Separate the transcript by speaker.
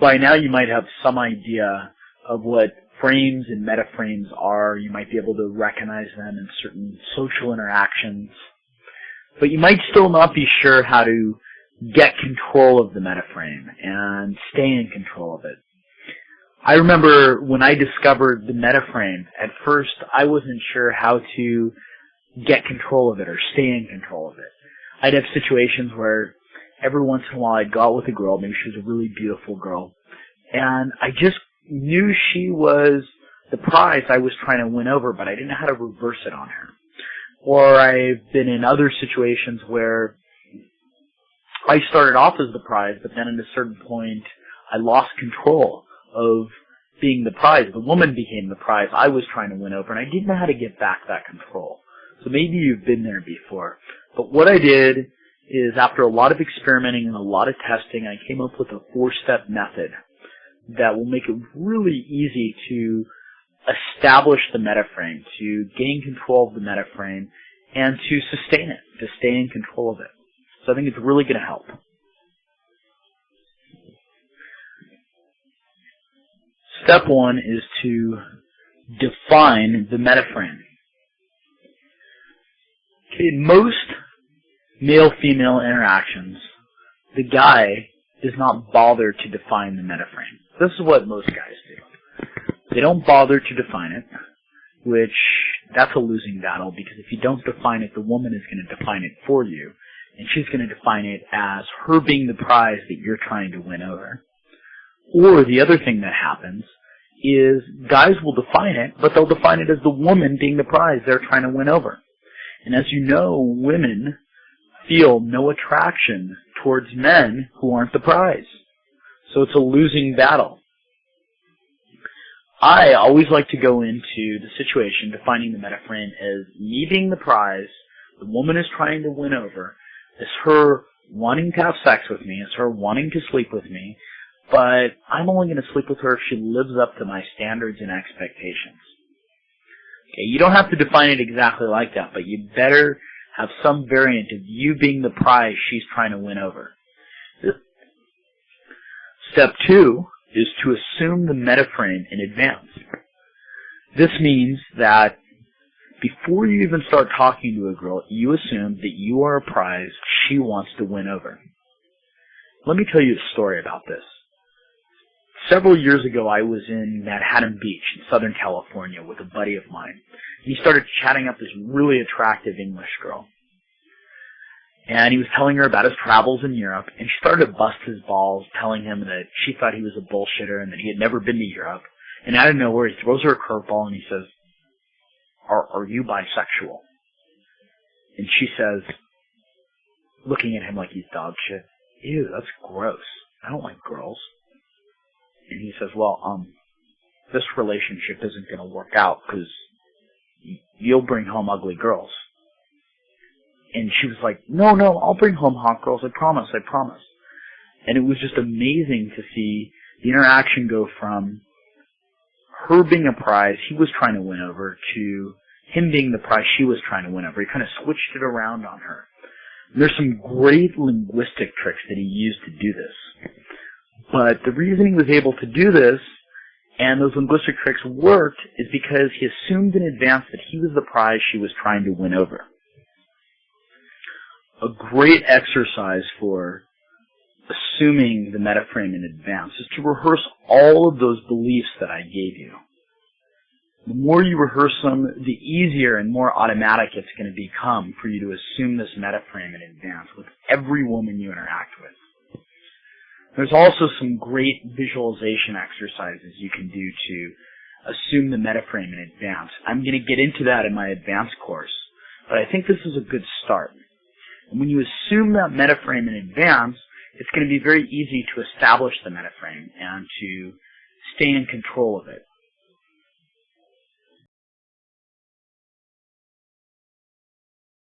Speaker 1: By now you might have some idea of what frames and metaframes are. You might be able to recognize them in certain social interactions. But you might still not be sure how to get control of the metaframe and stay in control of it. I remember when I discovered the metaframe, at first I wasn't sure how to get control of it or stay in control of it. I'd have situations where every once in a while I'd go out with a girl, maybe she was a really beautiful girl, and I just knew she was the prize I was trying to win over, but I didn't know how to reverse it on her. Or I've been in other situations where I started off as the prize, but then at a certain point I lost control of being the prize. The woman became the prize I was trying to win over, and I didn't know how to get back that control. So maybe you've been there before. But what I did is, after a lot of experimenting and a lot of testing, I came up with a 4-step method that will make it really easy to establish the metaframe, to gain control of the metaframe, and to sustain it, to stay in control of it. So I think it's really going to help. Step 1 is to define the metaframe. Okay, in most male-female interactions, the guy does not bother to define the metaframe. This is what most guys do. They don't bother to define it, which that's a losing battle, because if you don't define it, the woman is going to define it for you, and she's going to define it as her being the prize that you're trying to win over. Or the other thing that happens is guys will define it, but they'll define it as the woman being the prize they're trying to win over. And as you know, women feel no attraction towards men who aren't the prize. So it's a losing battle. I always like to go into the situation defining the metaframe as me being the prize, the woman is trying to win over, as her wanting to have sex with me, as her wanting to sleep with me, but I'm only going to sleep with her if she lives up to my standards and expectations. Okay, you don't have to define it exactly like that, but you better have some variant of you being the prize she's trying to win over. Step 2 is to assume the metaframe in advance. This means that before you even start talking to a girl, you assume that you are a prize she wants to win over. Let me tell you a story about this. Several years ago, I was in Manhattan Beach in Southern California with a buddy of mine. He started chatting up this really attractive English girl. And he was telling her about his travels in Europe, and she started to bust his balls, telling him that she thought he was a bullshitter and that he had never been to Europe. And out of nowhere, he throws her a curveball and he says, Are you bisexual? And she says, looking at him like he's dog shit, ew, that's gross. I don't like girls. And he says, well, this relationship isn't going to work out because you'll bring home ugly girls. And she was like, no, I'll bring home hot girls. I promise. And it was just amazing to see the interaction go from her being a prize he was trying to win over to him being the prize she was trying to win over. He kind of switched it around on her. And there's some great linguistic tricks that he used to do this. But the reason he was able to do this, and those linguistic tricks worked, is because he assumed in advance that he was the prize she was trying to win over. A great exercise for assuming the metaframe in advance is to rehearse all of those beliefs that I gave you. The more you rehearse them, the easier and more automatic it's going to become for you to assume this metaframe in advance with every woman you interact with. There's also some great visualization exercises you can do to assume the metaframe in advance. I'm going to get into that in my advanced course, but I think this is a good start. And when you assume that metaframe in advance, it's going to be very easy to establish the metaframe and to stay in control of it.